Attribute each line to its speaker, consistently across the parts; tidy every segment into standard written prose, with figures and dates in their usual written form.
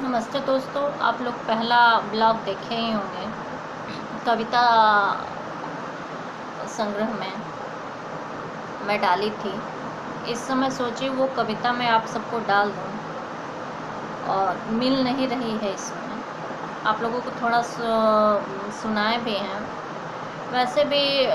Speaker 1: नमस्ते दोस्तों, आप लोग पहला ब्लॉग देखे ही होंगे। कविता संग्रह में मैं डाली थी। इस समय सोची वो कविता मैं आप सबको डाल दूं, और मिल नहीं रही है इसमें। आप लोगों को थोड़ा सुनाए भी हैं। वैसे भी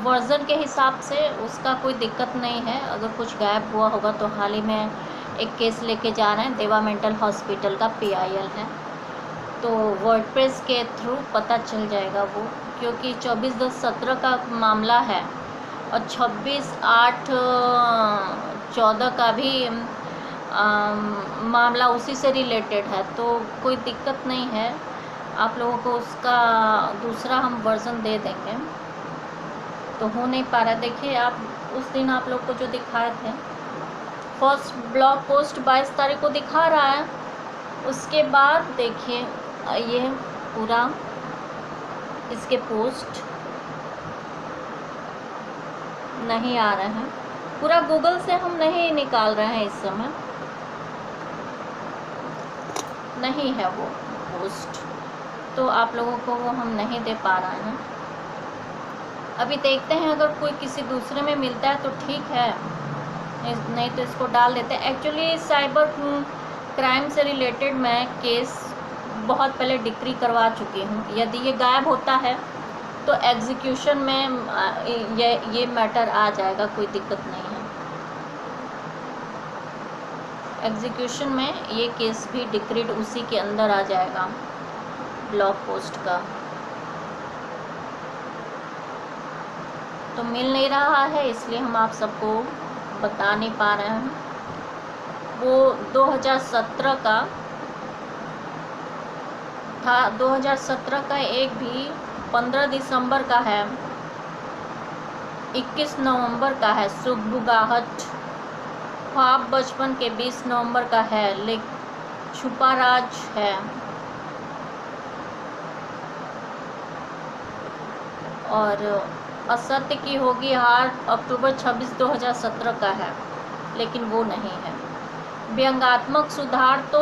Speaker 1: वर्ज़न के हिसाब से उसका कोई दिक्कत नहीं है। अगर कुछ गायब हुआ होगा तो हाल ही में एक केस लेके जा रहे हैं, देवा मेंटल हॉस्पिटल का PIL है, तो वर्डप्रेस के थ्रू पता चल जाएगा वो, क्योंकि 24/10/17 का मामला है और 26/8/14 का भी मामला उसी से रिलेटेड है, तो कोई दिक्कत नहीं है। आप लोगों को उसका दूसरा हम वर्ज़न दे देंगे। तो हो नहीं पा रहा। देखिए, आप उस दिन आप लोग को जो दिखाए थे, फर्स्ट ब्लॉग पोस्ट 22 तारीख को दिखा रहा है। उसके बाद देखिए ये पूरा इसके पोस्ट नहीं आ रहे हैं। पूरा गूगल से हम नहीं निकाल रहे हैं, इस समय नहीं है वो पोस्ट, तो आप लोगों को वो हम नहीं दे पा रहे हैं। अभी देखते हैं, अगर कोई किसी दूसरे में मिलता है तो ठीक है, नहीं तो इसको डाल देते हैं। एक्चुअली साइबर क्राइम से रिलेटेड मैं केस बहुत पहले डिक्री करवा चुकी हूँ। यदि ये गायब होता है तो एग्जीक्यूशन में ये मैटर आ जाएगा, कोई दिक्कत नहीं है। एग्जीक्यूशन में ये केस भी डिक्रीड उसी के अंदर आ जाएगा ब्लॉग पोस्ट का। तो मिल नहीं रहा है, इसलिए हम आप सबको बता नहीं पा रहे हैं। वो 2017 का था। 2017 का एक भी 15 दिसंबर का है, 21 नवंबर का है, सुगबुगाहट। ख्वाब बचपन के 20 नवंबर का है, छुपा राज है। और असत्य की होगी हार अक्टूबर 26, 2017 का है, लेकिन वो नहीं है। व्यंग्यात्मक सुधार तो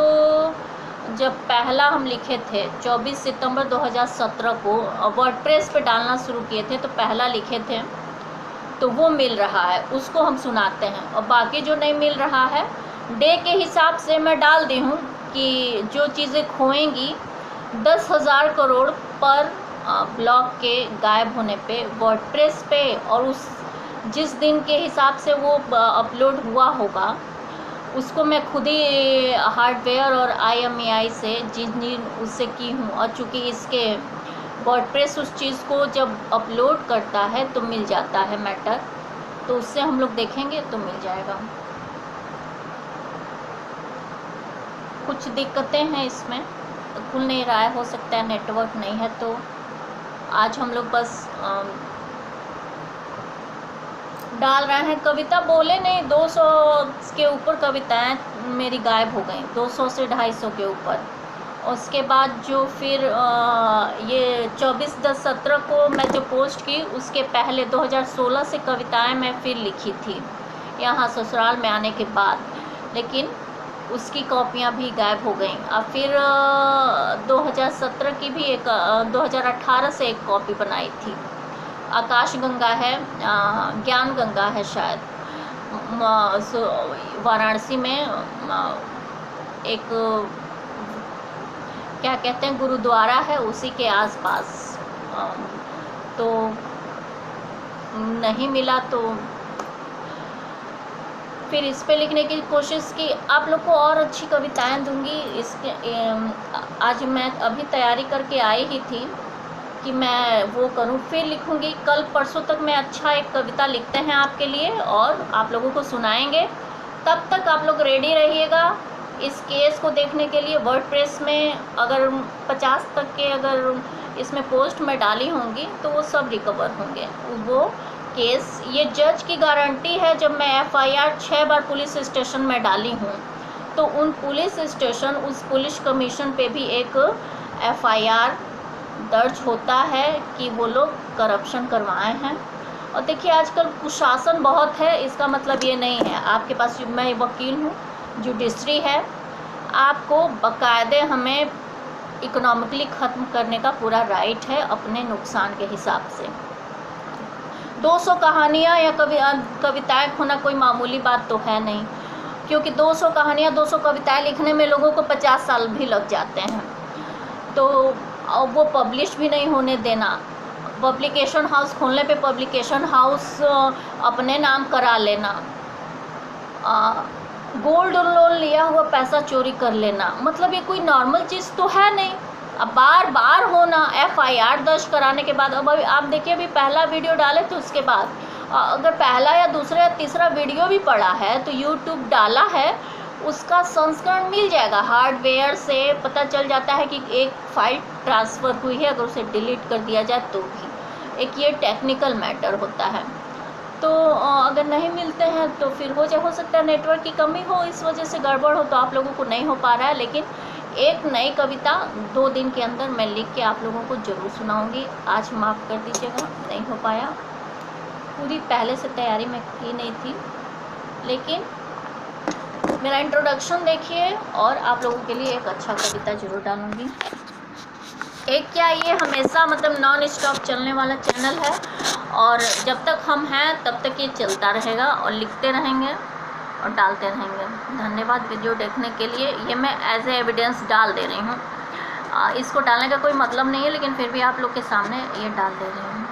Speaker 1: जब पहला हम लिखे थे 24 सितंबर 2017 को, वर्डप्रेस पे डालना शुरू किए थे, तो पहला लिखे थे, तो वो मिल रहा है, उसको हम सुनाते हैं। और बाकी जो नहीं मिल रहा है, डे के हिसाब से मैं डाल दी हूँ कि जो चीज़ें खोएंगी 10,000 करोड़ पर ब्लॉग के गायब होने पे वर्डप्रेस पे, और उस जिस दिन के हिसाब से वो अपलोड हुआ होगा उसको मैं खुद ही हार्डवेयर और IMEI से जिन उससे की हूँ। और चूँकि इसके वर्डप्रेस उस चीज़ को जब अपलोड करता है तो मिल जाता है मैटर, तो उससे हम लोग देखेंगे तो मिल जाएगा। कुछ दिक्कतें हैं इसमें, खुल नहीं रहा है, हो सकता है नेटवर्क नहीं है। तो आज हम लोग बस डाल रहे हैं। कविता बोले नहीं, 200 के ऊपर कविताएं मेरी गायब हो गई, 200 से 250 के ऊपर। उसके बाद जो फिर ये 24/10/17 को मैं जो पोस्ट की, उसके पहले 2016 से कविताएं मैं फिर लिखी थी यहाँ ससुराल में आने के बाद, लेकिन उसकी कॉपियाँ भी गायब हो गई। अब फिर 2017 की भी एक 2018 से एक कॉपी बनाई थी। आकाश गंगा है, ज्ञान गंगा है शायद, वाराणसी में एक क्या कहते हैं गुरुद्वारा है, उसी के आसपास। तो नहीं मिला, तो फिर इस पे लिखने की कोशिश की। आप लोग को और अच्छी कविताएं दूंगी। इसके आज मैं अभी तैयारी करके आई ही थी कि मैं वो करूं, फिर लिखूंगी। कल परसों तक मैं अच्छा एक कविता लिखते हैं आपके लिए और आप लोगों को सुनाएंगे। तब तक आप लोग रेडी रहिएगा इस केस को देखने के लिए। वर्डप्रेस में अगर 50 तक के अगर इसमें पोस्ट में डाली होंगी तो वो सब रिकवर होंगे। वो केस, ये जज की गारंटी है। जब मैं FIR 6 बार पुलिस स्टेशन में डाली हूँ, तो उन पुलिस स्टेशन, उस पुलिस कमीशन पे भी एक FIR दर्ज होता है कि वो लोग करप्शन करवाए हैं। और देखिए, आजकल कुशासन बहुत है, इसका मतलब ये नहीं है। आपके पास, मैं वकील हूँ, जुडिशरी है, आपको बाकायदे हमें इकोनॉमिकली ख़त्म करने का पूरा राइट है अपने नुकसान के हिसाब से। 200 कहानियाँ या कविताएँ खोना कोई मामूली बात तो है नहीं, क्योंकि 200 कहानियाँ 200 कविताएँ लिखने में लोगों को 50 साल भी लग जाते हैं। तो वो पब्लिश भी नहीं होने देना, पब्लिकेशन हाउस खोलने पे पब्लिकेशन हाउस अपने नाम करा लेना, गोल्ड लोन लिया हुआ पैसा चोरी कर लेना, मतलब ये कोई नॉर्मल चीज़ तो है नहीं। अब बार बार होना, FIR दर्ज कराने के बाद, अब अभी आप देखिए अभी पहला वीडियो डाले तो उसके बाद अगर पहला या दूसरा या तीसरा वीडियो भी पड़ा है तो यूट्यूब डाला है उसका संस्करण मिल जाएगा, हार्डवेयर से पता चल जाता है कि एक फाइल ट्रांसफ़र हुई है, अगर उसे डिलीट कर दिया जाए तो भी एक ये टेक्निकल मैटर होता है। तो अगर नहीं मिलते हैं तो फिर हो सकता है नेटवर्क की कमी हो, इस वजह से गड़बड़ हो, तो आप लोगों को नहीं हो पा रहा है। लेकिन एक नई कविता 2 दिन के अंदर मैं लिख के आप लोगों को ज़रूर सुनाऊंगी। आज माफ़ कर दीजिएगा, नहीं हो पाया, पूरी पहले से तैयारी मैं की नहीं थी। लेकिन मेरा इंट्रोडक्शन देखिए और आप लोगों के लिए एक अच्छा कविता ज़रूर डालूँगी। एक क्या, ये हमेशा मतलब नॉन स्टॉप चलने वाला चैनल है और जब तक हम हैं तब तक ये चलता रहेगा और लिखते रहेंगे और डालते रहेंगे। धन्यवाद वीडियो देखने के लिए। ये मैं एज ए एविडेंस डाल दे रही हूँ, इसको डालने का कोई मतलब नहीं है, लेकिन फिर भी आप लोग के सामने ये डाल दे रही हूँ।